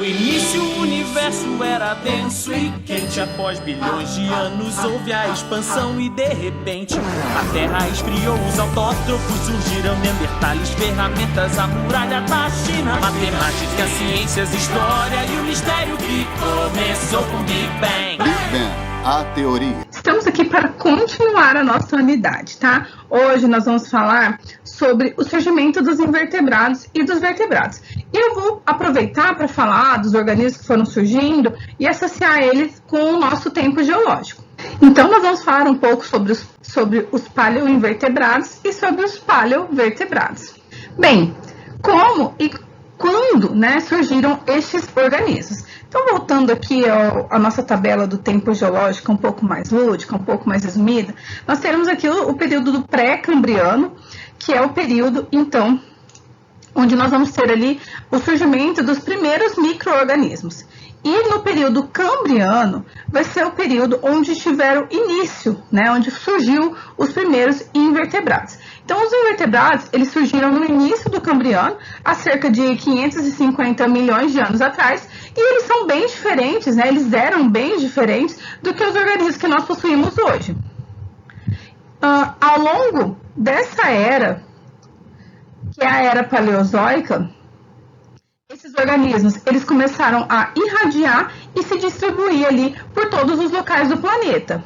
início o universo era denso e quente. Após bilhões de anos houve a expansão e de repente a Terra esfriou. Os autótrofos surgiram, neandertales, ferramentas, a muralha da China, matemática, ciências, história e o mistério que começou com Big Bang. Big Bang, a teoria. Estamos aqui para continuar a nossa unidade, tá? Hoje nós vamos falar sobre o surgimento dos invertebrados e dos vertebrados. E eu vou aproveitar para falar dos organismos que foram surgindo e associar eles com o nosso tempo geológico. Então, nós vamos falar um pouco sobre os paleoinvertebrados e sobre os paleovertebrados. Bem, como e quando, né, surgiram estes organismos? Então, voltando aqui à nossa tabela do tempo geológico, um pouco mais lúdica, um pouco mais resumida, nós temos aqui o período do pré-cambriano, que é o período, então, onde nós vamos ter ali o surgimento dos primeiros micro-organismos. E no período cambriano, vai ser o período onde tiveram início, né, onde surgiu os primeiros invertebrados. Então, os invertebrados, eles surgiram no início do cambriano, há cerca de 550 milhões de anos atrás, e eles são bem diferentes, né, eles eram bem diferentes do que os organismos que nós possuímos hoje. Ao longo dessa era, que é a era paleozoica, esses organismos, eles começaram a irradiar e se distribuir ali por todos os locais do planeta.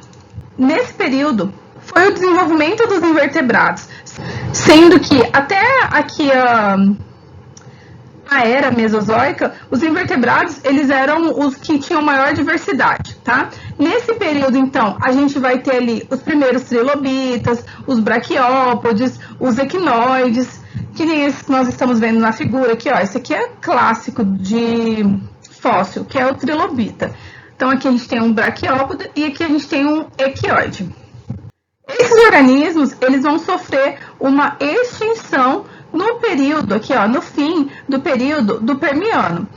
Nesse período, foi o desenvolvimento dos invertebrados, sendo que até aqui a era mesozoica, os invertebrados, eles eram os que tinham maior diversidade, tá? Nesse período, então, a gente vai ter ali os primeiros trilobitas, os braquiópodes, os equinoides, que nem esse que nós estamos vendo na figura aqui, ó. Esse aqui é clássico de fóssil, que é o trilobita. Então, aqui a gente tem um braquiópode e aqui a gente tem um equioide. Esses organismos, eles vão sofrer uma extinção no período, aqui ó, no fim do período do Permiano.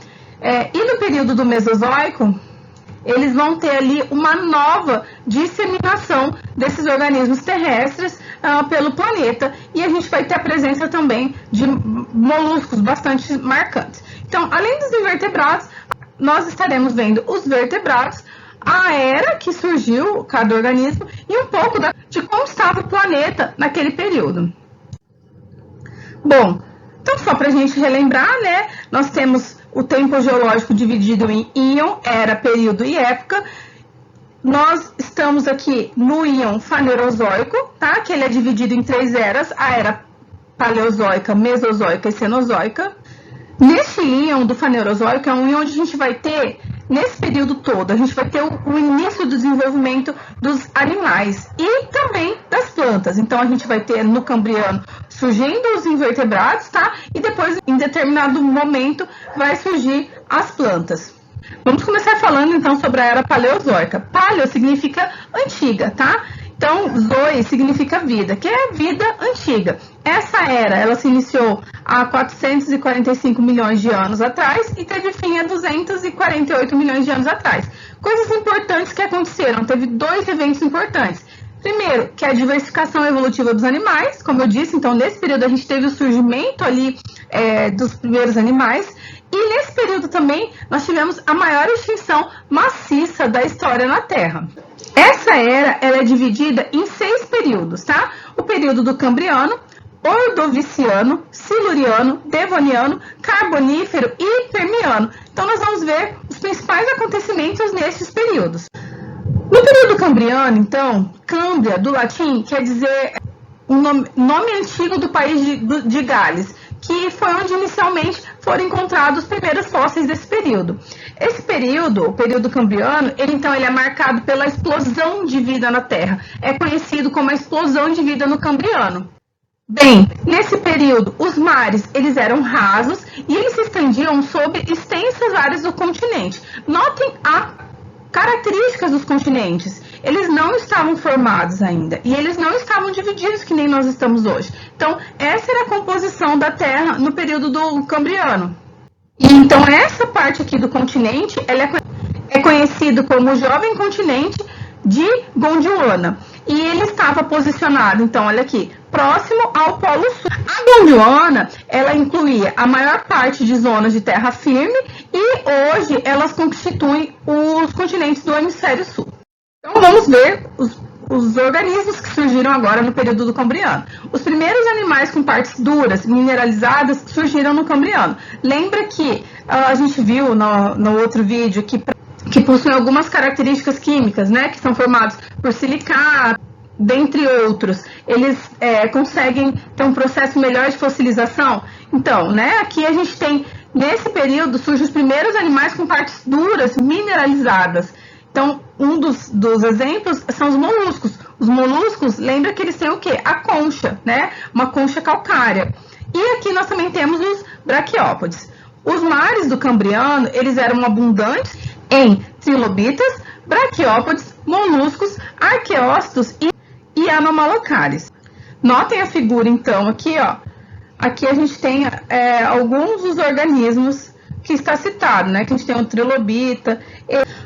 E no período do Mesozoico, eles vão ter ali uma nova disseminação desses organismos terrestres pelo planeta. E a gente vai ter a presença também de moluscos bastante marcantes. Então, além dos invertebrados, nós estaremos vendo os vertebrados, a era que surgiu cada organismo e um pouco de como estava o planeta naquele período. Bom, então só para a gente relembrar, né, nós temos o tempo geológico dividido em íon, era, período e época. Nós estamos aqui no íon fanerozoico, tá, que ele é dividido em 3 eras, a era paleozoica, mesozoica e cenozoica. Nesse íon do fanerozoico é um íon onde a gente vai ter, nesse período todo, a gente vai ter o início do desenvolvimento dos animais e também das plantas. Então, a gente vai ter no cambriano surgindo os invertebrados, tá? E depois, em determinado momento, vai surgir as plantas. Vamos começar falando, então, sobre a era paleozoica. Paleo significa antiga, tá? Então, zoe significa vida, que é vida antiga. Essa era, ela se iniciou há 445 milhões de anos atrás e teve fim há 248 milhões de anos atrás. Coisas importantes que aconteceram, teve 2 eventos importantes. Primeiro, que é a diversificação evolutiva dos animais, como eu disse, então nesse período a gente teve o surgimento ali dos primeiros animais. E nesse período também nós tivemos a maior extinção maciça da história na Terra. Essa era, ela é dividida em 6 períodos, tá? O período do Cambriano, Ordoviciano, Siluriano, Devoniano, Carbonífero e Permiano. Então, nós vamos ver os principais acontecimentos nesses períodos. No período Cambriano, então, Câmbria, do latim, quer dizer o nome antigo do país de Gales, que foi onde inicialmente foram encontrados os primeiros fósseis desse período. Esse período, o período cambriano, ele é marcado pela explosão de vida na Terra. É conhecido como a explosão de vida no Cambriano. Bem, nesse período, os mares, eles eram rasos e eles se estendiam sobre extensas áreas do continente. Notem as características dos continentes. Eles não estavam formados ainda e eles não estavam divididos que nem nós estamos hoje. Então, essa era a composição da Terra no período do Cambriano. E então, essa parte aqui do continente, ela é conhecido como o Jovem Continente de Gondwana. E ele estava posicionado, então, olha aqui, próximo ao Polo Sul. A Gondwana, ela incluía a maior parte de zonas de terra firme e hoje elas constituem os continentes do hemisfério sul. Então vamos ver os organismos que surgiram agora no período do Cambriano. Os primeiros animais com partes duras, mineralizadas, surgiram no Cambriano. Lembra que a gente viu no outro vídeo que possuem algumas características químicas, né, que são formados por silicato, dentre outros. Eles conseguem ter um processo melhor de fossilização. Então, né, aqui a gente tem, nesse período, surgem os primeiros animais com partes duras, mineralizadas. Então, um dos exemplos são os moluscos. Os moluscos, lembra que eles têm o quê? A concha, né? Uma concha calcária. E aqui nós também temos os braquiópodes. Os mares do Cambriano, eles eram abundantes em trilobitas, braquiópodes, moluscos, arqueócitos e anomalocaris. Notem a figura, então, aqui, ó. Aqui a gente tem alguns dos organismos que está citado, né? Que a gente tem o trilobita.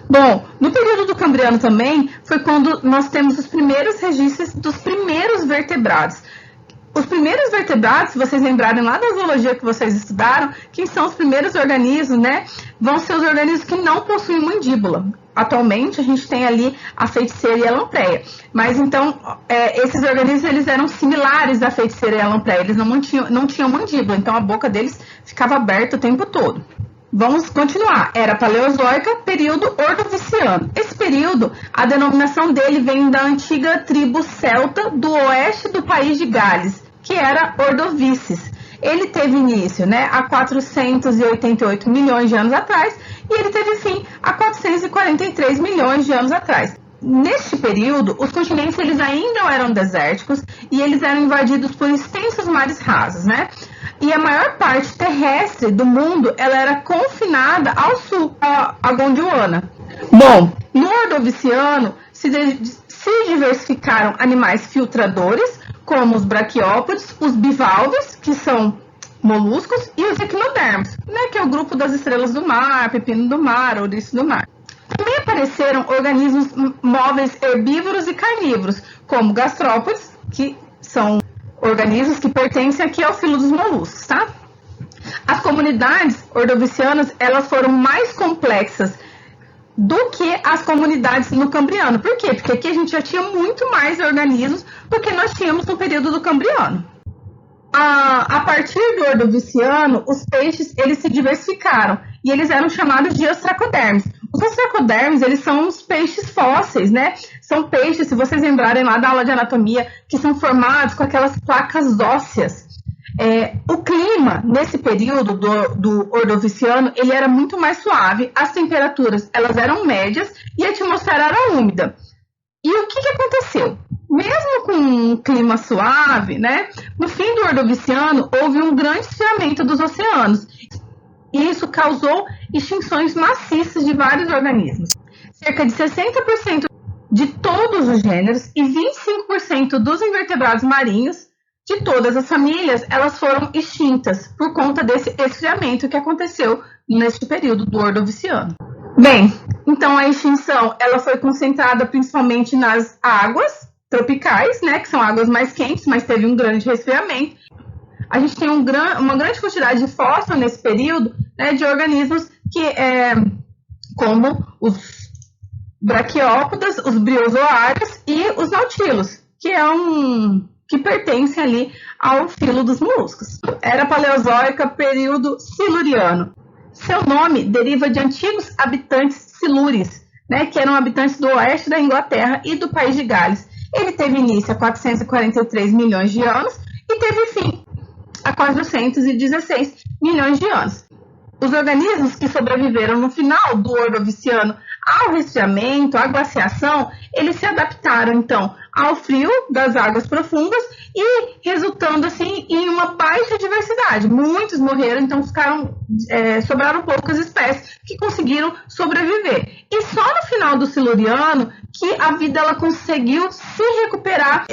Bom, no período do Cambriano também foi quando nós temos os primeiros registros dos primeiros vertebrados. Os primeiros vertebrados, se vocês lembrarem lá da zoologia que vocês estudaram, quem são os primeiros organismos, né? Vão ser os organismos que não possuem mandíbula. Atualmente, a gente tem ali a feiticeira e a lampreia. Mas, então, esses organismos, eles eram similares à feiticeira e à lampreia. Eles não tinham mandíbula, então a boca deles ficava aberta o tempo todo. Vamos continuar. Era Paleozoica, período Ordoviciano. Esse período, a denominação dele vem da antiga tribo celta do oeste do país de Gales, que era Ordovices. Ele teve início, né, há 488 milhões de anos atrás e ele teve fim há 443 milhões de anos atrás. Neste período, os continentes eles ainda eram desérticos e eles eram invadidos por extensos mares rasos, né? E a maior parte terrestre do mundo ela era confinada ao sul, a Gondwana. Bom, no Ordoviciano se diversificaram animais filtradores, como os braquiópodes, os bivalves, que são moluscos, e os equinodermos, né, que é o grupo das estrelas do mar, pepino do mar, ouriço do mar. Também apareceram organismos móveis herbívoros e carnívoros, como gastrópodes, que são organismos que pertencem aqui ao filo dos moluscos, tá? As comunidades ordovicianas, elas foram mais complexas do que as comunidades no Cambriano. Por quê? Porque aqui a gente já tinha muito mais organismos do que nós tínhamos no período do Cambriano. A partir do Ordoviciano, os peixes, eles se diversificaram e eles eram chamados de ostracodermes. Os ostracodermes, eles são os peixes fósseis, né? São peixes, se vocês lembrarem lá da aula de anatomia, que são formados com aquelas placas ósseas. O clima, nesse período do Ordoviciano, ele era muito mais suave, as temperaturas, elas eram médias e a atmosfera era úmida. E o que aconteceu? Mesmo com um clima suave, né, no fim do Ordoviciano, houve um grande esfriamento dos oceanos. E isso causou extinções maciças de vários organismos. Cerca de 60% de todos os gêneros e 25% dos invertebrados marinhos de todas as famílias, elas foram extintas por conta desse esfriamento que aconteceu neste período do Ordoviciano. Bem, então a extinção ela foi concentrada principalmente nas águas tropicais, né, que são águas mais quentes, mas teve um grande resfriamento. A gente tem uma grande quantidade de fósforo nesse período, né, de organismos que, como os braquiópodas, os briozoários e os nautilos, que pertencem ali ao filo dos moluscos. Era Paleozoica, período siluriano. Seu nome deriva de antigos habitantes silures, né, que eram habitantes do oeste da Inglaterra e do país de Gales. Ele teve início há 443 milhões de anos e teve fim há 416 milhões de anos. Os organismos que sobreviveram no final do Ordoviciano ao resfriamento, à glaciação, eles se adaptaram, então, ao frio das águas profundas e resultando, assim, em uma baixa diversidade. Muitos morreram, então sobraram poucas espécies que conseguiram sobreviver. E só no final do Siluriano que a vida ela conseguiu se recuperar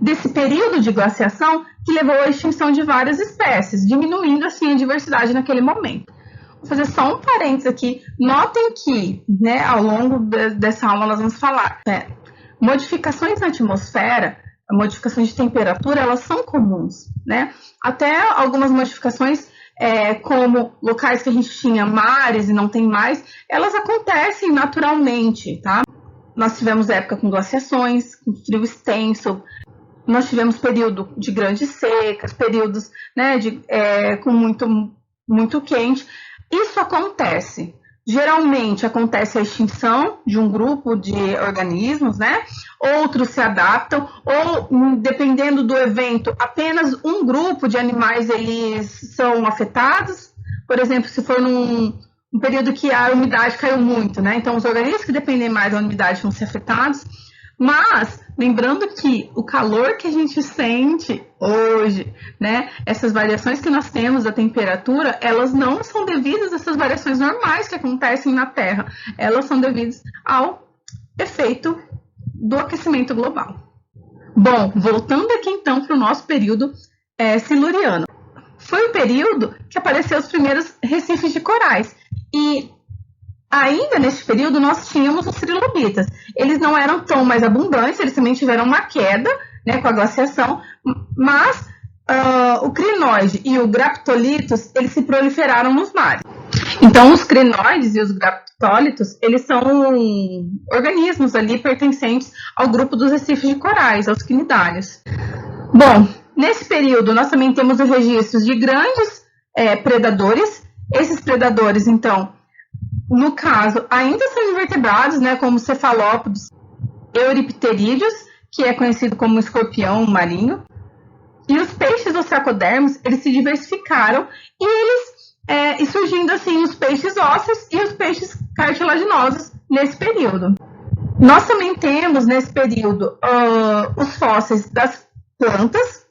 desse período de glaciação que levou à extinção de várias espécies, diminuindo, assim, a diversidade naquele momento. Vou fazer só um parênteses aqui. Notem que, né, ao longo dessa aula nós vamos falar modificações na atmosfera modificações de temperatura, elas são comuns, né? Até algumas modificações, como locais que a gente tinha mares e não tem mais, elas acontecem naturalmente, tá? Nós tivemos época com glaciações, com frio extenso, nós tivemos período de grandes secas, períodos, né, com muito quente. Isso acontece. Geralmente acontece a extinção de um grupo de organismos, né? Outros se adaptam, ou dependendo do evento, apenas um grupo de animais eles são afetados. Por exemplo, se for num período que a umidade caiu muito, né? Então os organismos que dependem mais da umidade vão ser afetados. Mas, lembrando que o calor que a gente sente hoje, né, essas variações que nós temos da temperatura, elas não são devidas a essas variações normais que acontecem na Terra. Elas são devidas ao efeito do aquecimento global. Bom, voltando aqui então para o nosso período siluriano. Foi o período que apareceu os primeiros recifes de corais. E ainda nesse período, nós tínhamos os trilobitas. Eles não eram tão mais abundantes, eles também tiveram uma queda, né, com a glaciação, mas o crinoide e o graptolitos, eles se proliferaram nos mares. Então, os crinoides e os graptólitos, eles são organismos ali pertencentes ao grupo dos recifes de corais, aos quinidários. Bom, nesse período, nós também temos os registros de grandes predadores. Esses predadores, então, no caso, ainda são invertebrados, né, como cefalópodes, euripterídeos, que é conhecido como escorpião marinho. E os peixes ostracodermos, eles se diversificaram e surgindo assim os peixes ósseos e os peixes cartilaginosos nesse período. Nós também temos nesse período os fósseis das plantas,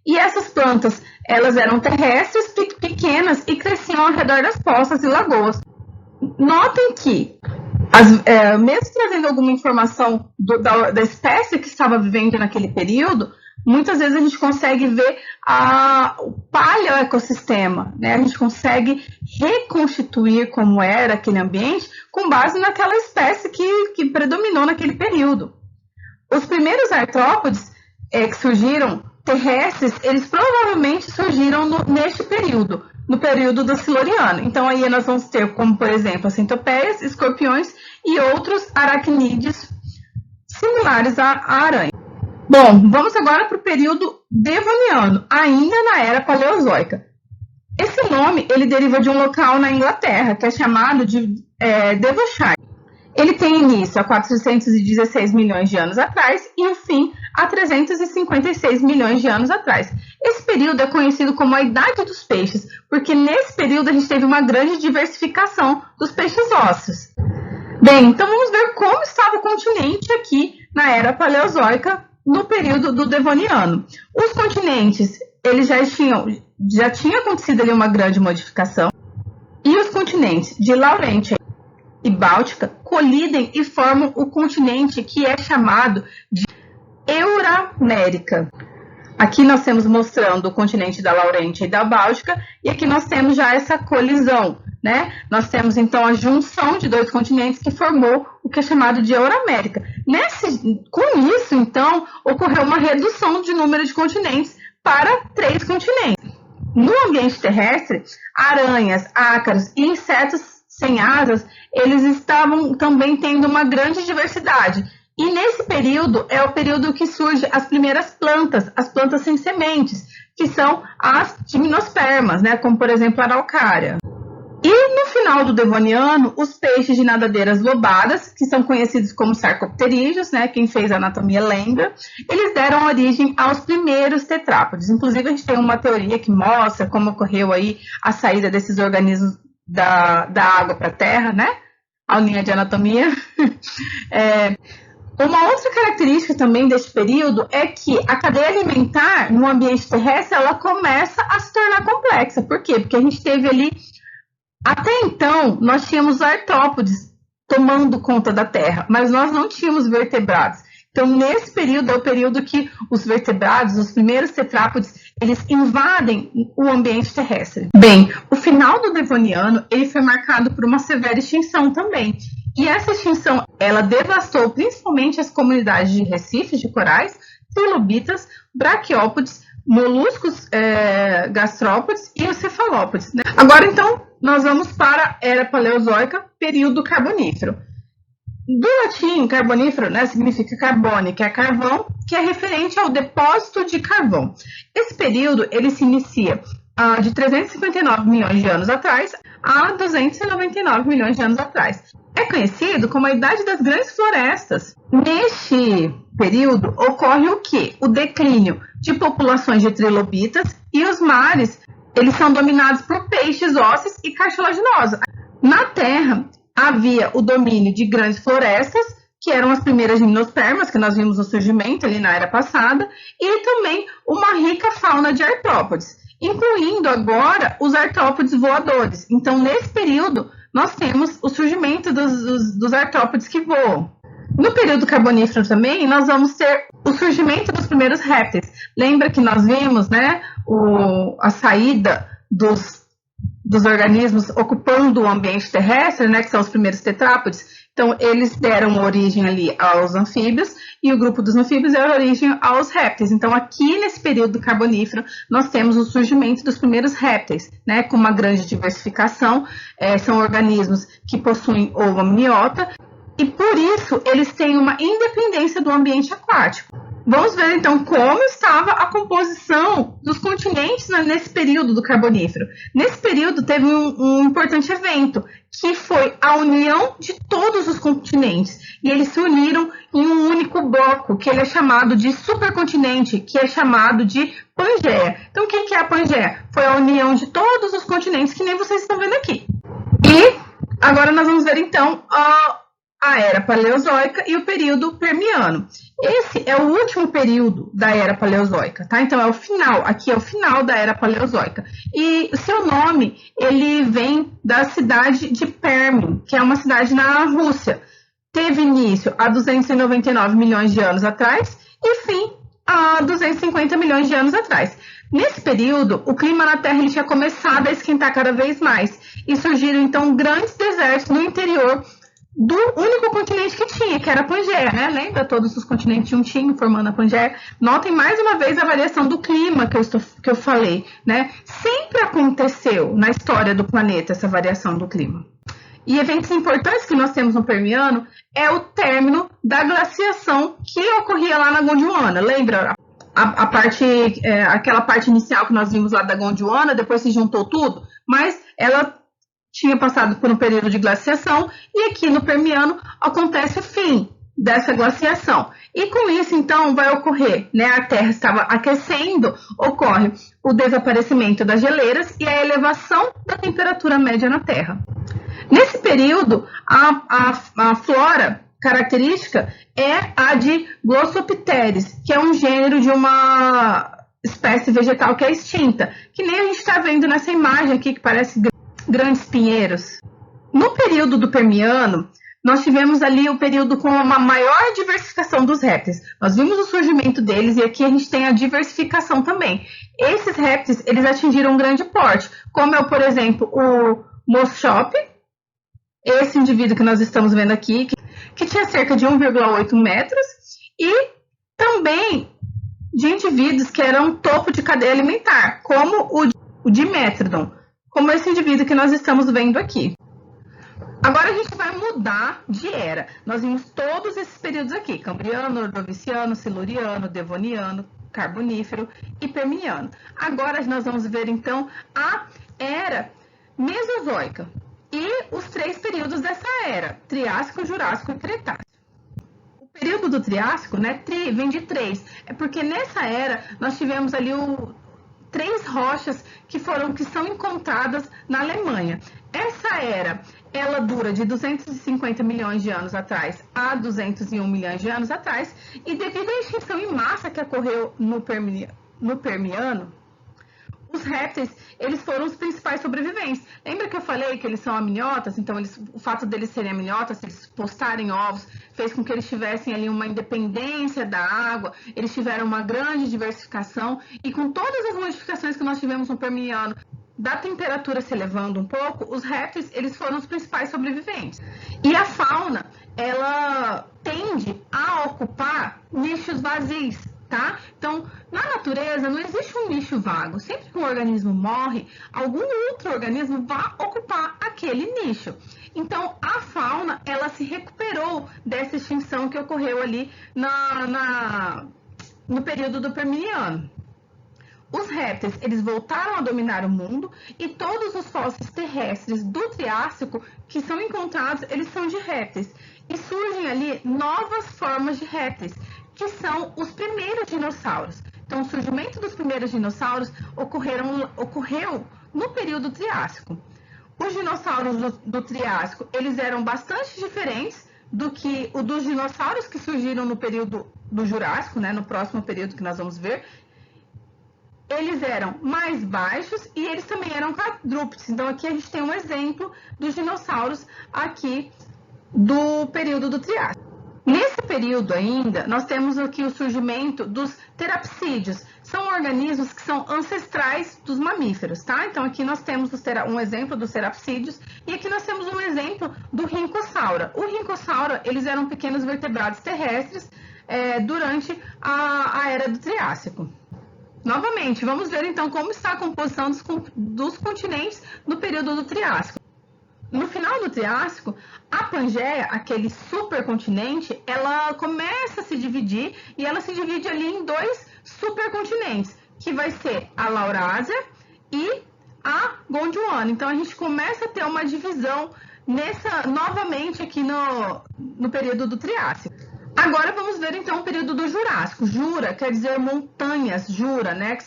e essas plantas elas eram terrestres, pequenas e cresciam ao redor das poças e lagoas. Notem que, mesmo trazendo alguma informação da espécie que estava vivendo naquele período, muitas vezes a gente consegue ver o paleoecossistema, né? A gente consegue reconstituir como era aquele ambiente com base naquela espécie que predominou naquele período. Os primeiros artrópodes que surgiram terrestres, eles provavelmente surgiram neste período, no período do Siluriano. Então aí nós vamos ter como, por exemplo, as centopeias, escorpiões e outros aracnídeos similares à aranha. Bom, vamos agora para o período Devoniano, ainda na Era Paleozoica. Esse nome ele deriva de um local na Inglaterra, que é chamado de Devonshire. Ele tem início há 416 milhões de anos atrás e o fim há 356 milhões de anos atrás. Esse período é conhecido como a Idade dos Peixes, porque nesse período a gente teve uma grande diversificação dos peixes ósseos. Bem, então vamos ver como estava o continente aqui na Era Paleozoica, no período do Devoniano. Os continentes, eles já tinha acontecido ali uma grande modificação, e os continentes de Laurentian e Báltica colidem e formam o continente que é chamado de Euramérica. Aqui nós temos mostrando o continente da Laurentian e da Báltica, e aqui nós temos já essa colisão, né? Nós temos então a junção de dois continentes que formou o que é chamado de Euramérica. Com isso, então, ocorreu uma redução de número de continentes para 3 continentes. No ambiente terrestre, aranhas, ácaros e insetos sem asas, eles estavam também tendo uma grande diversidade. E nesse período é o período que surgem as primeiras plantas, as plantas sem sementes, que são as gimnospermas, né, como por exemplo a araucária. E no final do Devoniano, os peixes de nadadeiras lobadas, que são conhecidos como sarcopterídeos, né, quem fez a anatomia lembra, eles deram origem aos primeiros tetrápodes. Inclusive a gente tem uma teoria que mostra como ocorreu aí a saída desses organismos da água para a terra, né? Aulinha de anatomia. Uma outra característica também deste período é que a cadeia alimentar no ambiente terrestre ela começa a se tornar complexa. Por quê? Porque a gente teve ali, até então, nós tínhamos artrópodes tomando conta da Terra, mas nós não tínhamos vertebrados. Então, nesse período é o período que os vertebrados, os primeiros tetrápodes, eles invadem o ambiente terrestre. Bem, o final do Devoniano, ele foi marcado por uma severa extinção também. E essa extinção, ela devastou principalmente as comunidades de recifes de corais, trilobitas, braquiópodes, moluscos gastrópodes e os cefalópodes, né? Agora, então, nós vamos para a Era Paleozoica, período Carbonífero. Do latim, carbonífero, né, significa carbone, que é carvão, que é referente ao depósito de carvão. Esse período, ele se inicia de 359 milhões de anos atrás a 299 milhões de anos atrás. É conhecido como a Idade das Grandes Florestas. Neste período, ocorre o quê? O declínio de populações de trilobitas e os mares, eles são dominados por peixes, ossos e cartilaginosos. Na Terra, havia o domínio de grandes florestas, que eram as primeiras gimnospermas, que nós vimos no surgimento ali na era passada, e também uma rica fauna de artrópodes, incluindo agora os artrópodes voadores. Então, nesse período, nós temos o surgimento dos artrópodes que voam. No período carbonífero também, nós vamos ter o surgimento dos primeiros répteis. Lembra que nós vimos, né, a saída dos organismos ocupando o ambiente terrestre, né, que são os primeiros tetrápodes? Então, eles deram origem ali aos anfíbios, e o grupo dos anfíbios deu origem aos répteis. Então, aqui nesse período carbonífero, nós temos o surgimento dos primeiros répteis, né, com uma grande diversificação. São organismos que possuem ovo amniota, e por isso eles têm uma independência do ambiente aquático. Vamos ver então como estava a composição dos continentes nesse período do Carbonífero. Nesse período teve um importante evento, que foi a união de todos os continentes. E eles se uniram em um único bloco, que ele é chamado de supercontinente, que é chamado de Pangeia. Então, o que é a Pangeia? Foi a união de todos os continentes, que nem vocês estão vendo aqui. E agora nós vamos ver então a Era Paleozoica e o período Permiano. Esse é o último período da Era Paleozoica, tá? Então, é o final, aqui é o final da Era Paleozoica. E o seu nome, ele vem da cidade de Perm, que é uma cidade na Rússia. Teve início há 299 milhões de anos atrás e fim há 250 milhões de anos atrás. Nesse período, o clima na Terra ele tinha começado a esquentar cada vez mais e surgiram, então, grandes desertos no interior do único continente que tinha, que era a Pangeia, né? Lembra? Todos os continentes juntinhos formando a Pangeia. Notem mais uma vez a variação do clima que eu falei, né? Sempre aconteceu na história do planeta essa variação do clima. E eventos importantes que nós temos no Permiano é o término da glaciação que ocorria lá na Gondwana. Lembra? Aquela parte inicial que nós vimos lá da Gondwana, depois se juntou tudo, mas ela tinha passado por um período de glaciação e aqui no Permiano acontece o fim dessa glaciação. E com isso, então, vai ocorrer, né? A Terra estava aquecendo, ocorre o desaparecimento das geleiras e a elevação da temperatura média na Terra. Nesse período, a flora característica é a de Glossopteris, que é um gênero de uma espécie vegetal que é extinta, que nem a gente está vendo nessa imagem aqui, que parece grandes pinheiros. No período do Permiano, nós tivemos ali o período com uma maior diversificação dos répteis. Nós vimos o surgimento deles e aqui a gente tem a diversificação também. Esses répteis, eles atingiram um grande porte, como é, por exemplo, o Moschop, esse indivíduo que nós estamos vendo aqui, que tinha cerca de 1,8 metros, e também de indivíduos que eram topo de cadeia alimentar, como o Dimetrodon, como esse indivíduo que nós estamos vendo aqui. Agora a gente vai mudar de era. Nós vimos todos esses períodos aqui: Cambriano, Ordoviciano, Siluriano, Devoniano, Carbonífero e Permiano. Agora nós vamos ver então a Era Mesozoica e os três períodos dessa era: Triássico, Jurássico e Cretáceo. O período do Triássico, né, tri vem de 3, é porque nessa era nós tivemos ali três rochas que são encontradas na Alemanha. Essa era, ela dura de 250 milhões de anos atrás a 201 milhões de anos atrás, e devido à extinção em massa que ocorreu no Permiano, os répteis, eles foram os principais sobreviventes. Lembra que eu falei que eles são amniotas? Então, o fato deles serem amniotas, eles postarem ovos, fez com que eles tivessem ali uma independência da água, eles tiveram uma grande diversificação, e com todas as modificações que nós tivemos no Permiano, da temperatura se elevando um pouco, os répteis, eles foram os principais sobreviventes. E a fauna, ela tende a ocupar nichos vazios, tá? Então, na natureza não existe um nicho vago. Sempre que um organismo morre, algum outro organismo vai ocupar aquele nicho. Então, a fauna, ela se recuperou dessa extinção que ocorreu ali no período do Permiano. Os répteis, eles voltaram a dominar o mundo e todos os fósseis terrestres do Triássico que são encontrados, eles são de répteis. E surgem ali novas formas de répteis, que são os primeiros dinossauros. Então, o surgimento dos primeiros dinossauros ocorreu no período Triássico. Os dinossauros do Triássico, eles eram bastante diferentes do que o dos dinossauros que surgiram no período do Jurássico, né, no próximo período que nós vamos ver. Eles eram mais baixos e eles também eram quadrúpedes. Então, aqui a gente tem um exemplo dos dinossauros aqui do período do Triássico. Nesse período ainda, nós temos aqui o surgimento dos terapsídeos. São organismos que são ancestrais dos mamíferos, tá? Então, aqui nós temos um exemplo dos terapsídeos e aqui nós temos um exemplo do Rincosaura. O Rincosaura, eles eram pequenos vertebrados terrestres durante a era do Triássico. Novamente, vamos ver então como está a composição dos continentes no período do Triássico. No final do Triássico, a Pangeia, aquele supercontinente, ela começa a se dividir e ela se divide ali em dois supercontinentes, que vai ser a Laurásia e a Gondwana. Então, a gente começa a ter uma divisão novamente aqui no período do Triássico. Agora vamos ver então o período do Jurássico. Jura quer dizer montanhas, Jura, né?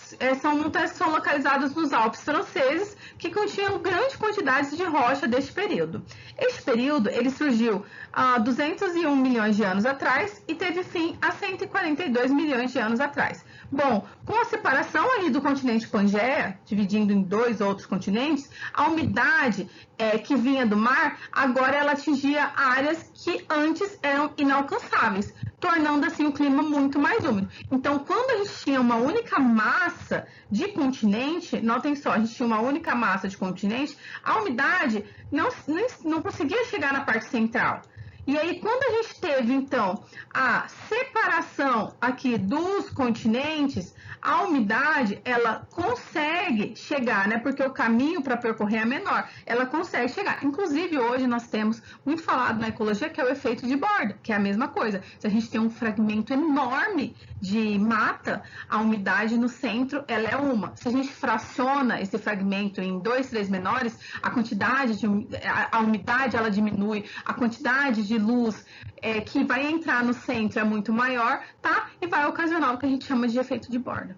São montanhas que são localizadas nos Alpes franceses, que continham grandes quantidades de rocha deste período. Este período ele surgiu há 201 milhões de anos atrás e teve fim há 142 milhões de anos atrás. Bom, com a separação ali do continente Pangeia, dividindo em dois outros continentes, a umidade que vinha do mar, agora ela atingia áreas que antes eram inalcançáveis, tornando assim o clima muito mais úmido. Então, quando a gente tinha uma única massa de continente, notem só, a gente tinha uma única massa de continente, a umidade não conseguia chegar na parte central. E aí, quando a gente teve, então, a separação aqui dos continentes, a umidade, ela consegue chegar, né? Porque o caminho para percorrer é menor, ela consegue chegar. Inclusive, hoje nós temos muito falado na ecologia que é o efeito de borda, que é a mesma coisa. Se a gente tem um fragmento enorme de mata, a umidade no centro, ela é uma. Se a gente fraciona esse fragmento em 2, 3 menores, a umidade, ela diminui, a quantidade de luz que vai entrar no centro é muito maior, tá? E vai ocasionar o que a gente chama de efeito de borda.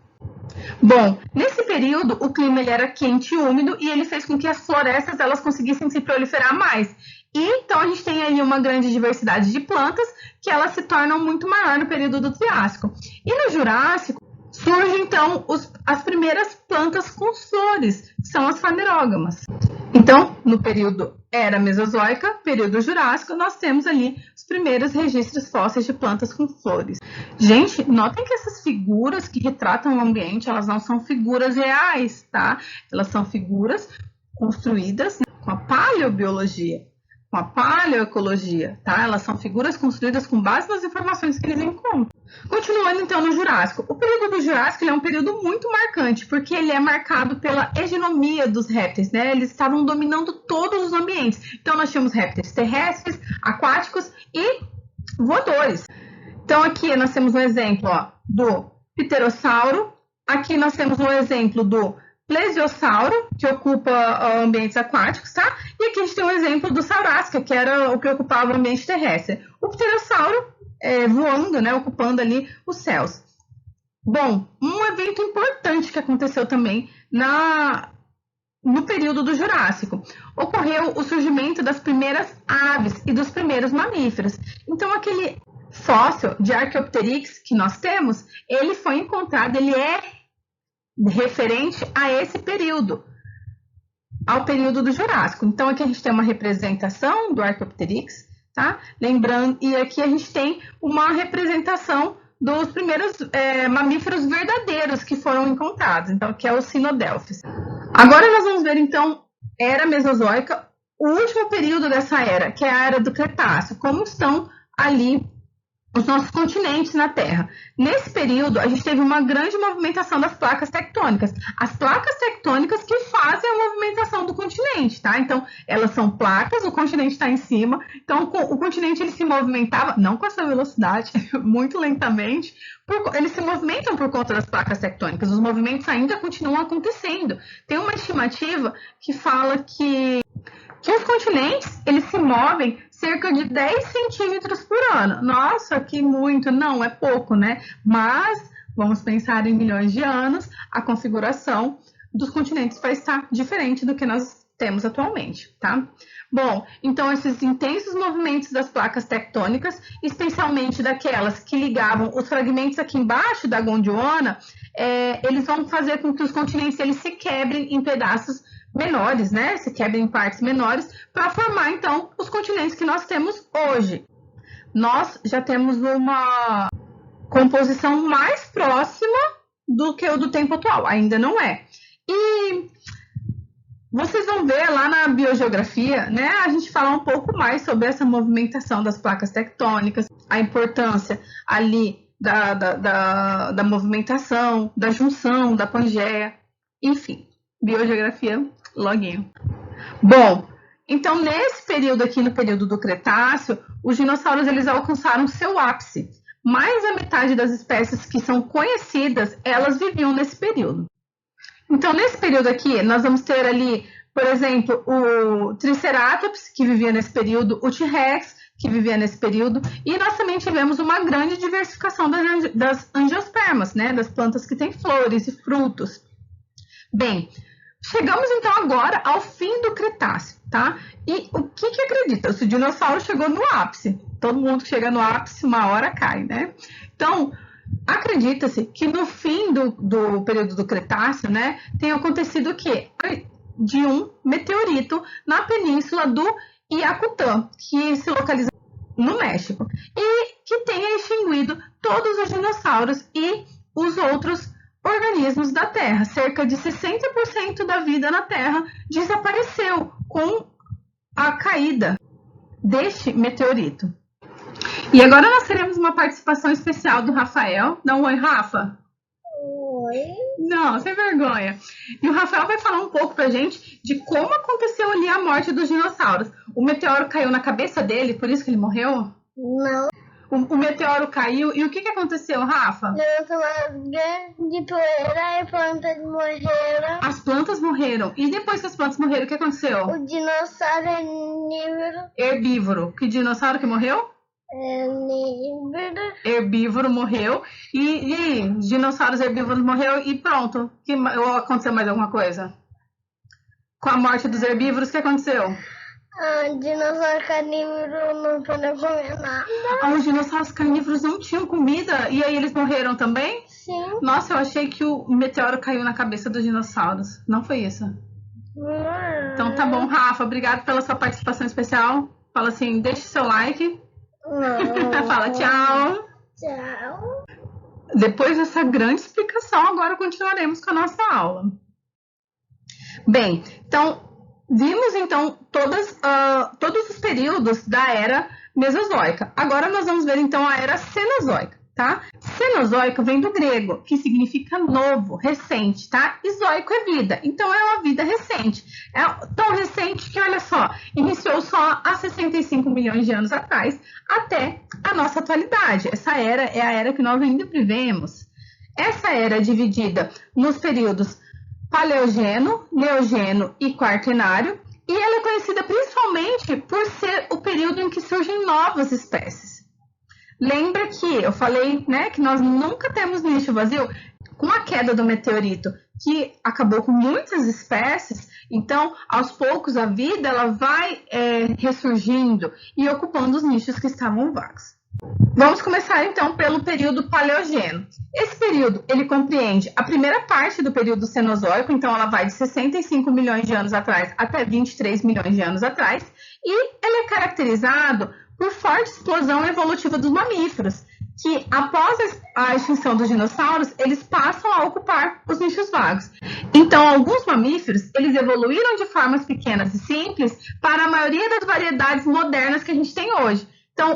Bom, nesse período o clima ele era quente e úmido e ele fez com que as florestas elas conseguissem se proliferar mais. E então a gente tem ali uma grande diversidade de plantas que elas se tornam muito maior no período do Triássico. E no Jurássico surgem então as primeiras plantas com flores, que são as fanerógamas. Então, no período Era Mesozoica, período Jurássico, nós temos ali os primeiros registros fósseis de plantas com flores. Gente, notem que essas figuras que retratam o ambiente, elas não são figuras reais, tá? Elas são figuras construídas com a paleobiologia, com a paleoecologia, tá? Elas são figuras construídas com base nas informações que eles encontram. Continuando então no Jurássico. O período do Jurássico ele é um período muito marcante, porque ele é marcado pela hegemonia dos répteis, né? Eles estavam dominando todos os ambientes. Então nós tínhamos répteis terrestres, aquáticos e voadores. Então aqui nós temos um exemplo do pterossauro, aqui nós temos um exemplo do plesiosauro, que ocupa ambientes aquáticos, tá? E aqui a gente tem um exemplo do saurássica, que era o que ocupava o ambiente terrestre. O pterossauro voando, né, ocupando ali os céus. Bom, um evento importante que aconteceu também no período do Jurássico. Ocorreu o surgimento das primeiras aves e dos primeiros mamíferos. Então, aquele fóssil de Archaeopteryx que nós temos, ele foi encontrado, ele é referente a esse período, ao período do Jurássico. Então, aqui a gente tem uma representação do Archaeopteryx, tá? Lembrando, e aqui a gente tem uma representação dos primeiros mamíferos verdadeiros que foram encontrados, então, que é o Sinodelphis. Agora nós vamos ver, então, Era Mesozoica, o último período dessa era, que é a Era do Cretáceo, como estão ali os nossos continentes na Terra. Nesse período, a gente teve uma grande movimentação das placas tectônicas. As placas tectônicas que fazem a movimentação do continente, tá? Então, elas são placas, o continente está em cima. Então, o continente ele se movimentava, não com essa velocidade, muito lentamente. Eles se movimentam por conta das placas tectônicas. Os movimentos ainda continuam acontecendo. Tem uma estimativa que fala que os continentes, eles se movem cerca de 10 centímetros por ano. Nossa, que muito! Não, é pouco, né? Mas, vamos pensar em milhões de anos, a configuração dos continentes vai estar diferente do que nós temos atualmente, tá? Bom, então esses intensos movimentos das placas tectônicas, especialmente daquelas que ligavam os fragmentos aqui embaixo da Gondwana, eles vão fazer com que os continentes eles se quebrem em pedaços menores, né? Se quebrem em partes menores para formar, então, os continentes que nós temos hoje. Nós já temos uma composição mais próxima do que o do tempo atual, ainda não é. E vocês vão ver lá na biogeografia, né? A gente fala um pouco mais sobre essa movimentação das placas tectônicas, a importância ali da movimentação, da junção, da Pangeia, enfim, biogeografia, loguinho. Bom, então nesse período aqui, no período do Cretáceo, os dinossauros eles alcançaram seu ápice. Mais da metade das espécies que são conhecidas, elas viviam nesse período. Então, nesse período aqui, nós vamos ter ali, por exemplo, o Triceratops, que vivia nesse período, o T-Rex, que vivia nesse período, e nós também tivemos uma grande diversificação das angiospermas, né, das plantas que têm flores e frutos. Bem, chegamos então agora ao fim do Cretáceo, tá? E o que acredita? O dinossauro chegou no ápice. Todo mundo que chega no ápice, uma hora cai, né? Então, acredita-se que no fim do período do Cretáceo, né, tem acontecido o quê? De um meteorito na península do Iacután, que se localiza no México, e que tenha extinguido todos os dinossauros e os outros organismos da Terra. Cerca de 60% da vida na Terra desapareceu com a caída deste meteorito. E agora nós teremos uma participação especial do Rafael. Dá um oi, Rafa. Oi. Não, sem vergonha. E o Rafael vai falar um pouco pra gente de como aconteceu ali a morte dos dinossauros. O meteoro caiu na cabeça dele, por isso que ele morreu? Não. O meteoro caiu e o que aconteceu, Rafa? Levantou uma grande poeira e plantas morreram. As plantas morreram. E depois que as plantas morreram, o que aconteceu? O dinossauro Herbívoro. Que dinossauro que morreu? Herbívoro morreu. E dinossauros herbívoros morreu e pronto. Aconteceu mais alguma coisa? Com a morte dos herbívoros, o que aconteceu? Dinossauro carnívoro não podem comer nada. Os dinossauros carnívoros não tinham comida e aí eles morreram também? Sim. Nossa, eu achei que o meteoro caiu na cabeça dos dinossauros. Não foi isso? Então tá bom, Rafa. Obrigado pela sua participação especial. Fala assim, deixe seu like. Não. Fala tchau. Tchau. Depois dessa grande explicação, agora continuaremos com a nossa aula. Bem, então, vimos então todos os períodos da era Mesozoica. Agora nós vamos ver então a era Cenozoica, tá? Cenozoico vem do grego, que significa novo, recente, tá? E zoico é vida, então é uma vida recente. É tão recente que, olha só, iniciou só há 65 milhões de anos atrás, até a nossa atualidade. Essa era é a era que nós ainda vivemos. Essa era é dividida nos períodos Paleogeno, Neogeno e Quaternário, e ela é conhecida principalmente por ser o período em que surgem novas espécies. Lembra que eu falei, né, que nós nunca temos nicho vazio? Com a queda do meteorito, que acabou com muitas espécies, então, aos poucos, a vida ela vai ressurgindo e ocupando os nichos que estavam vagos. Vamos começar, então, pelo período Paleogeno. Esse período, ele compreende a primeira parte do período Cenozoico, então ela vai de 65 milhões de anos atrás até 23 milhões de anos atrás, e ele é caracterizado por forte explosão evolutiva dos mamíferos, que após a extinção dos dinossauros, eles passam a ocupar os nichos vagos. Então, alguns mamíferos, eles evoluíram de formas pequenas e simples para a maioria das variedades modernas que a gente tem hoje. Então,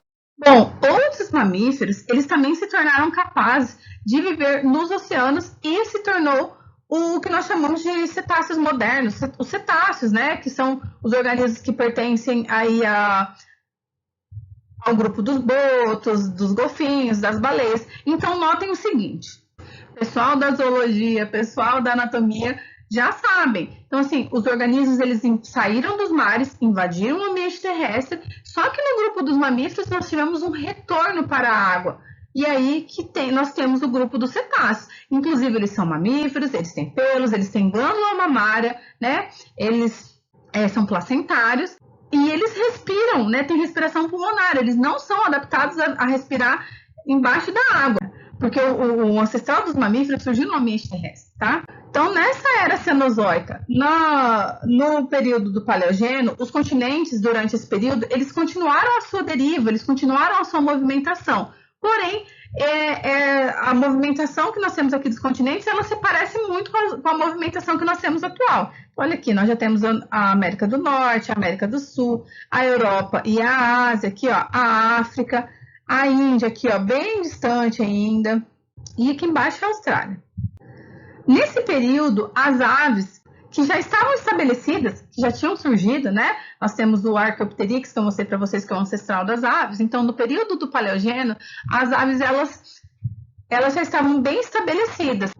outros primeiros mamíferos, eles também se tornaram capazes de viver nos oceanos e se tornou o que nós chamamos de cetáceos modernos, os cetáceos, né, que são os organismos que pertencem aí ao grupo dos botos, dos golfinhos, das baleias. Então, notem o seguinte, pessoal da zoologia, pessoal da anatomia, já sabem. Então, assim, os organismos, eles saíram dos mares, invadiram o ambiente terrestre, só que no grupo dos mamíferos nós tivemos um retorno para a água. E aí que nós temos o grupo dos cetáceos. Inclusive, eles são mamíferos, eles têm pelos, eles têm glândula mamária, né? Eles são placentários e eles respiram, né? Tem respiração pulmonar. Eles não são adaptados a respirar embaixo da água, porque o ancestral dos mamíferos surgiu no ambiente terrestre, tá? Então, nessa era cenozoica, no período do Paleogeno, os continentes, durante esse período, eles continuaram a sua deriva, eles continuaram a sua movimentação. Porém, a movimentação que nós temos aqui dos continentes, ela se parece muito com a movimentação que nós temos atual. Olha aqui, nós já temos a América do Norte, a América do Sul, a Europa e a Ásia, aqui, ó, a África, a Índia, aqui, ó, bem distante ainda, e aqui embaixo a Austrália. Nesse período, as aves que já estavam estabelecidas, que já tinham surgido, né? Nós temos o Archaeopteryx, que eu mostrei para vocês que é o ancestral das aves. Então, no período do Paleogeno, as aves, elas já estavam bem estabelecidas.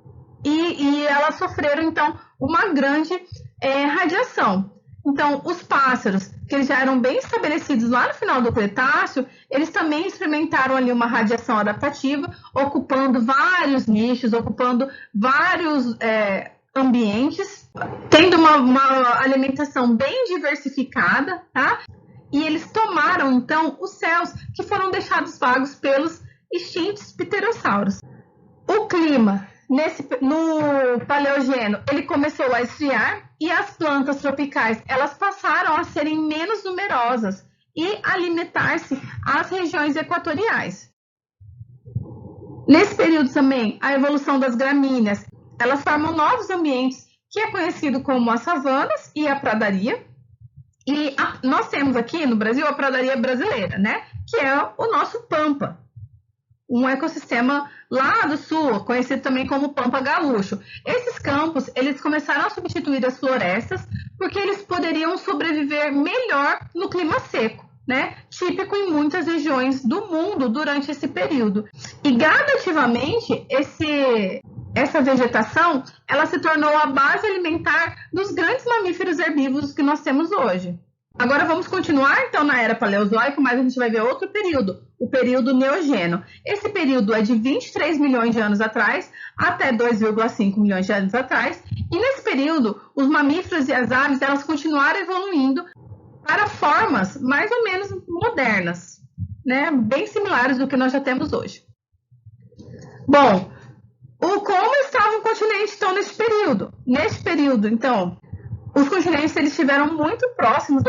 E elas sofreram, então, uma grande radiação. Então, os pássaros, que eles já eram bem estabelecidos lá no final do Cretáceo, eles também experimentaram ali uma radiação adaptativa, ocupando vários nichos, ocupando vários ambientes, tendo uma alimentação bem diversificada, tá? E eles tomaram, então, os céus que foram deixados vagos pelos extintos pterossauros. O clima, no Paleogeno, ele começou a esfriar e as plantas tropicais, elas passaram a serem menos numerosas e a limitar-se às regiões equatoriais. Nesse período também, a evolução das gramíneas, elas formam novos ambientes, que é conhecido como as savanas e a pradaria. E nós temos aqui no Brasil a pradaria brasileira, né? Que é o nosso pampa, um ecossistema lá do sul, conhecido também como pampa gaúcho. Esses campos, eles começaram a substituir as florestas, porque eles poderiam sobreviver melhor no clima seco, né? Típico em muitas regiões do mundo durante esse período. E gradativamente, essa vegetação, ela se tornou a base alimentar dos grandes mamíferos herbívoros que nós temos hoje. Agora vamos continuar, então, na Era Paleozoica, mas a gente vai ver outro período, o período Neogeno. Esse período é de 23 milhões de anos atrás até 2,5 milhões de anos atrás. E nesse período, os mamíferos e as aves, elas continuaram evoluindo para formas mais ou menos modernas, né? Bem similares do que nós já temos hoje. Bom, como estava o continente, então, nesse período? Nesse período, então, os continentes, eles estiveram muito próximos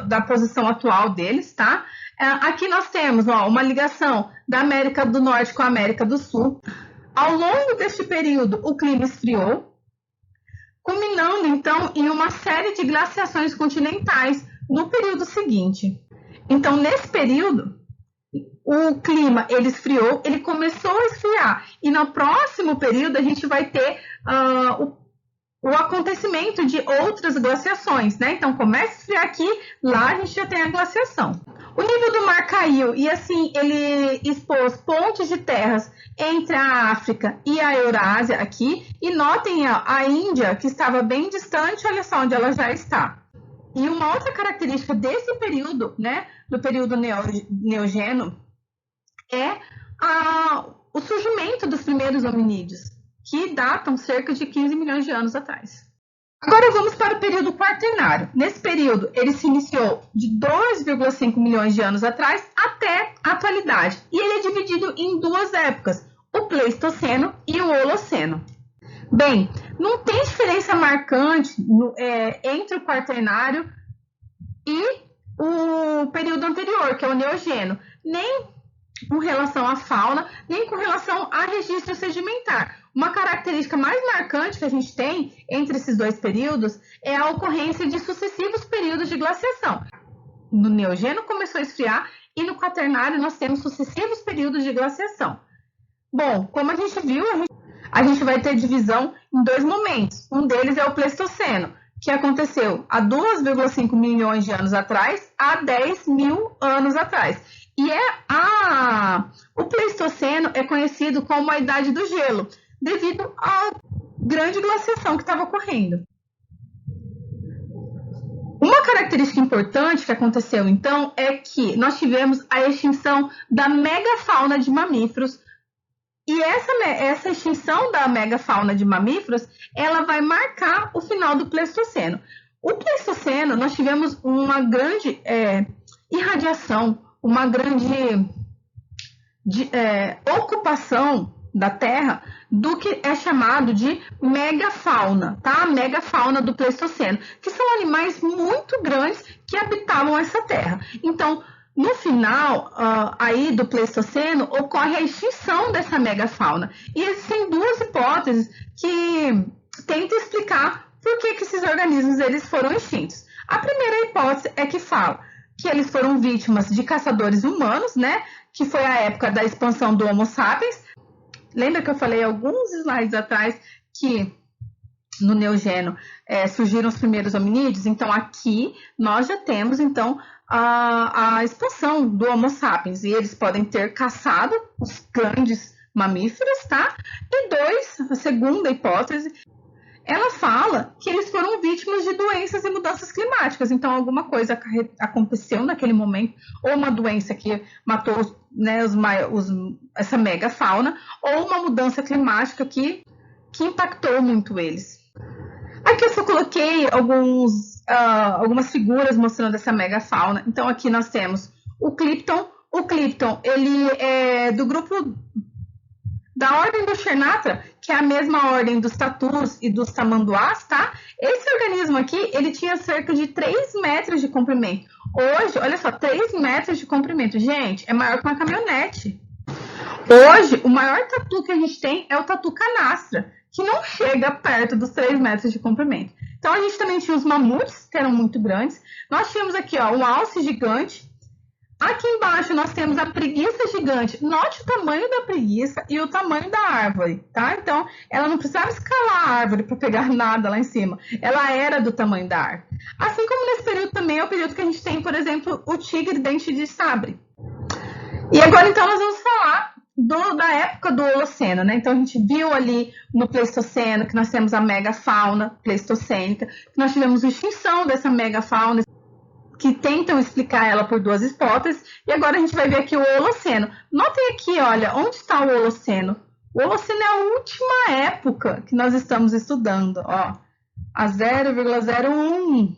da posição atual deles, tá? Aqui nós temos, ó, uma ligação da América do Norte com a América do Sul. Ao longo deste período, o clima esfriou, culminando, então, em uma série de glaciações continentais no período seguinte. Então, nesse período, o clima, ele esfriou, ele começou a esfriar. E no próximo período, a gente vai ter o acontecimento de outras glaciações, né? Então, começa a esfriar aqui, lá a gente já tem a glaciação. O nível do mar caiu e, assim, ele expôs pontes de terras entre a África e a Eurásia aqui. E notem a Índia, que estava bem distante, olha só onde ela já está. E uma outra característica desse período, né, do período Neogeno, é o surgimento dos primeiros hominídeos, que datam cerca de 15 milhões de anos atrás. Agora vamos para o período Quaternário. Nesse período, ele se iniciou de 2,5 milhões de anos atrás até a atualidade. E ele é dividido em duas épocas, o Pleistoceno e o Holoceno. Bem, não tem diferença marcante entre o Quaternário e o período anterior, que é o Neogeno, nem com relação à fauna, nem com relação a registro sedimentar. Uma característica mais marcante que a gente tem entre esses dois períodos é a ocorrência de sucessivos períodos de glaciação. No Neogeno começou a esfriar e no Quaternário nós temos sucessivos períodos de glaciação. Bom, como a gente viu, a gente vai ter divisão em dois momentos. Um deles é o Pleistoceno, que aconteceu há 2,5 milhões de anos atrás a 10 mil anos atrás. E o Pleistoceno é conhecido como a Idade do Gelo, devido à grande glaciação que estava ocorrendo. Uma característica importante que aconteceu, então, é que nós tivemos a extinção da megafauna de mamíferos. E essa extinção da megafauna de mamíferos, ela vai marcar o final do Pleistoceno. O Pleistoceno, nós tivemos uma grande irradiação, uma grande ocupação da Terra do que é chamado de megafauna, tá? Megafauna do Pleistoceno, que são animais muito grandes que habitavam essa Terra. Então, no final aí do Pleistoceno, ocorre a extinção dessa megafauna. E existem duas hipóteses que tentam explicar por que esses organismos eles foram extintos. A primeira hipótese é que fala que eles foram vítimas de caçadores humanos, né? Que foi a época da expansão do Homo sapiens. Lembra que eu falei alguns slides atrás que no Neogênio surgiram os primeiros hominídeos? Então, aqui nós já temos, então, a expansão do Homo sapiens. E eles podem ter caçado os grandes mamíferos, tá? E a segunda hipótese, ela fala que eles foram vítimas de doenças e mudanças climáticas. Então, alguma coisa aconteceu naquele momento, ou uma doença que matou, né, essa megafauna, ou uma mudança climática que impactou muito eles. Aqui eu só coloquei algumas figuras mostrando essa megafauna. Então, aqui nós temos o Clipton. O Clipton, ele é do grupo da ordem do Chernatra, que é a mesma ordem dos tatus e dos tamanduás, tá? Esse organismo aqui, ele tinha cerca de 3 metros de comprimento. Hoje, olha só, 3 metros de comprimento. Gente, é maior que uma caminhonete. Hoje, o maior tatu que a gente tem é o tatu canastra, que não chega perto dos 3 metros de comprimento. Então, a gente também tinha os mamutes, que eram muito grandes. Nós tínhamos aqui, ó, um alce gigante. Aqui embaixo nós temos a preguiça gigante. Note o tamanho da preguiça e o tamanho da árvore, tá? Então, ela não precisava escalar a árvore para pegar nada lá em cima. Ela era do tamanho da árvore. Assim como nesse período também é o período que a gente tem, por exemplo, o tigre dente de sabre. E agora, então, nós vamos falar da época do Holoceno, né? Então, a gente viu ali no Pleistoceno que nós temos a megafauna pleistocênica, que nós tivemos a extinção dessa megafauna, que tentam explicar ela por duas hipóteses, e agora a gente vai ver aqui o Holoceno. Notem aqui, olha, onde está o Holoceno? O Holoceno é a última época que nós estamos estudando, ó, há 0,01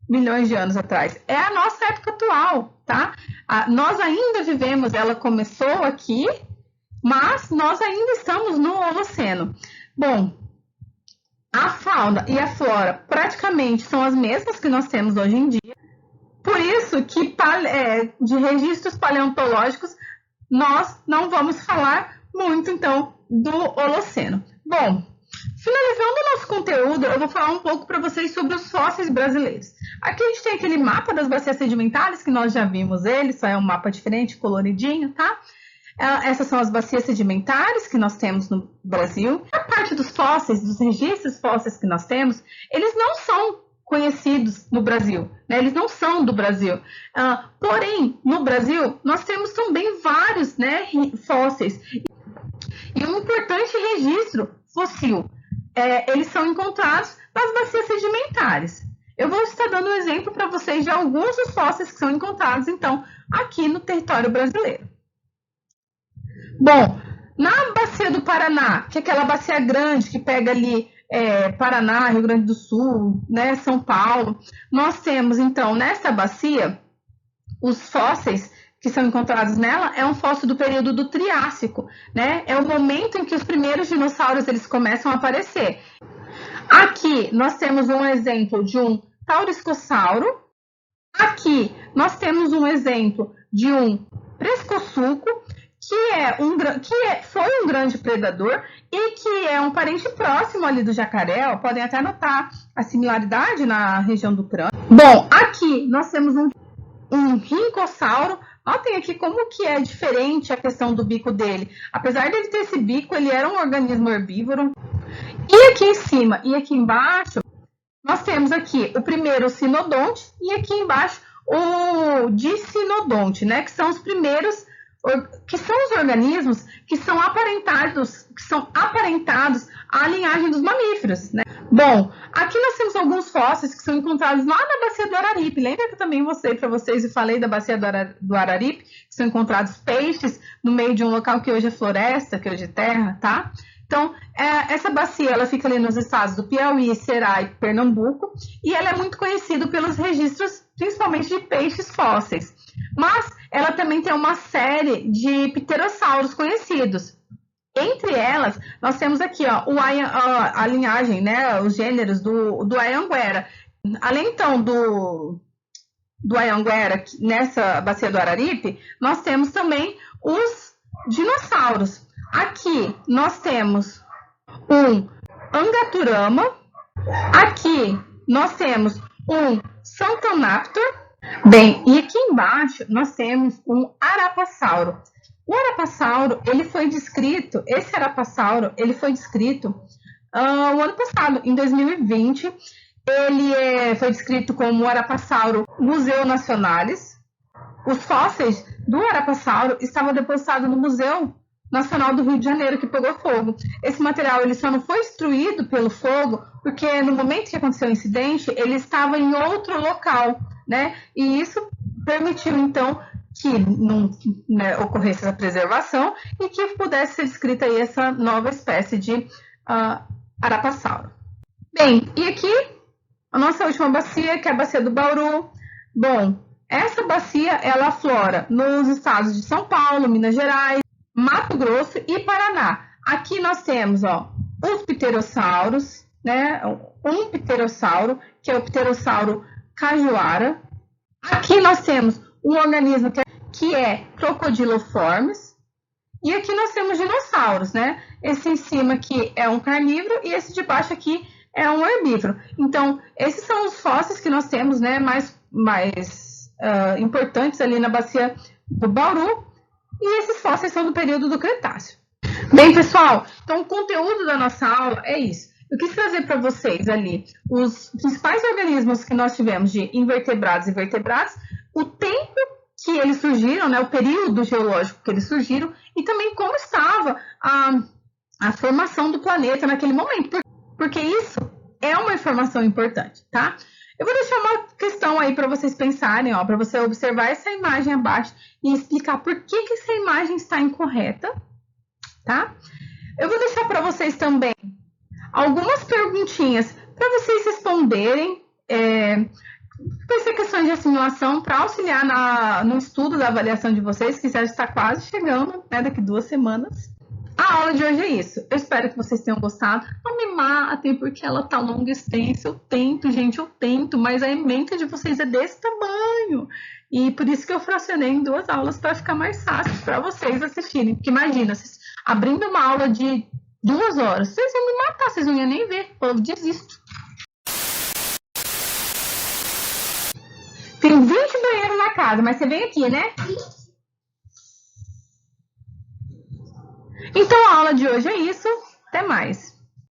milhões de anos atrás. É a nossa época atual, tá? Nós ainda vivemos, ela começou aqui, mas nós ainda estamos no Holoceno. Bom, a fauna e a flora praticamente são as mesmas que nós temos hoje em dia. Por isso que de registros paleontológicos nós não vamos falar muito, então, do Holoceno. Bom, finalizando o nosso conteúdo, eu vou falar um pouco para vocês sobre os fósseis brasileiros. Aqui a gente tem aquele mapa das bacias sedimentares, que nós já vimos ele, só é um mapa diferente, coloridinho, tá? Essas são as bacias sedimentares que nós temos no Brasil. A parte dos fósseis, dos registros fósseis que nós temos, eles não são conhecidos no Brasil, né? Eles não são do Brasil. Porém, no Brasil, nós temos também vários, né, fósseis. E um importante registro fóssil, eles são encontrados nas bacias sedimentares. Eu vou estar dando um exemplo para vocês de alguns dos fósseis que são encontrados, então, aqui no território brasileiro. Bom, na bacia do Paraná, que é aquela bacia grande que pega ali Paraná, Rio Grande do Sul, né, São Paulo, nós temos, então, nessa bacia, os fósseis que são encontrados nela é um fóssil do período do Triássico, né? É o momento em que os primeiros dinossauros eles começam a aparecer. Aqui nós temos um exemplo de um Tauriscossauro. Aqui nós temos um exemplo de um Prescossuco, que foi um grande predador e que é um parente próximo ali do jacaré. Ó, podem até notar a similaridade na região do crânio. Bom, aqui nós temos um rincossauro. Notem aqui como que é diferente a questão do bico dele. Apesar dele ter esse bico, ele era um organismo herbívoro. E aqui em cima e aqui embaixo, nós temos aqui o primeiro o sinodonte e aqui embaixo o dicinodonte, né? Que são os primeiros, que são os organismos que são aparentados à linhagem dos mamíferos, né? Bom, aqui nós temos alguns fósseis que são encontrados lá na bacia do Araripe. Lembra que eu também mostrei para vocês e falei da bacia do Araripe, que são encontrados peixes no meio de um local que hoje é floresta, que hoje é terra, tá? Então, essa bacia, ela fica ali nos estados do Piauí, Ceará e Pernambuco, e ela é muito conhecida pelos registros, principalmente de peixes fósseis. Mas ela também tem uma série de pterossauros conhecidos. Entre elas, nós temos aqui ó, a linhagem, né, os gêneros do Anhanguera. Além, então, do Anhanguera, nessa bacia do Araripe, nós temos também os dinossauros. Aqui nós temos um Angaturama, aqui nós temos um Santanaptor, bem, e aqui embaixo nós temos um Arapasauro. O Arapasauro, esse Arapasauro, ele foi descrito o ano passado, em 2020. Ele foi descrito como Arapasauro Museu Nacionalis. Os fósseis do Arapasauro estavam depositados no Museu Nacional do Rio de Janeiro, que pegou fogo. Esse material ele só não foi destruído pelo fogo, porque no momento que aconteceu o incidente, ele estava em outro local, né? E isso permitiu, então, que não ocorresse essa preservação e que pudesse ser descrita aí essa nova espécie de Arapasauro. Bem, e aqui a nossa última bacia, que é a bacia do Bauru. Bom, essa bacia ela aflora nos estados de São Paulo, Minas Gerais, Mato Grosso e Paraná. Aqui nós temos os pterossauros, né? Um pterossauro, que é o pterossauro cajuara. Aqui nós temos um organismo que é Crocodiloformes. E aqui nós temos dinossauros, né? Esse em cima aqui é um carnívoro e esse de baixo aqui é um herbívoro. Então, esses são os fósseis que nós temos, né? Mais importantes ali na bacia do Bauru. E esses fósseis são do período do Cretáceo. Bem, pessoal, então o conteúdo da nossa aula é isso. Eu quis trazer para vocês ali os principais organismos que nós tivemos de invertebrados e vertebrados, o tempo que eles surgiram, né, o período geológico que eles surgiram, e também como estava a formação do planeta naquele momento, porque isso é uma informação importante, tá? Eu vou deixar uma questão aí para vocês pensarem, para você observar essa imagem abaixo e explicar por que essa imagem está incorreta, tá? Eu vou deixar para vocês também algumas perguntinhas para vocês responderem, vai ser questões de assimilação para auxiliar no estudo da avaliação de vocês, que já está quase chegando, né, daqui 2 semanas. A aula de hoje é isso. Eu espero que vocês tenham gostado. Não me matem, porque ela tá longa e extensa. Eu tento, gente, mas a ementa de vocês é desse tamanho. E por isso que eu fracionei em 2 aulas para ficar mais fácil para vocês assistirem. Porque imagina, vocês abrindo uma aula de 2 horas, vocês iam me matar, vocês não iam nem ver. Eu desisto. Tem 20 banheiros na casa, mas você vem aqui, né? Então, a aula de hoje é isso. Até mais.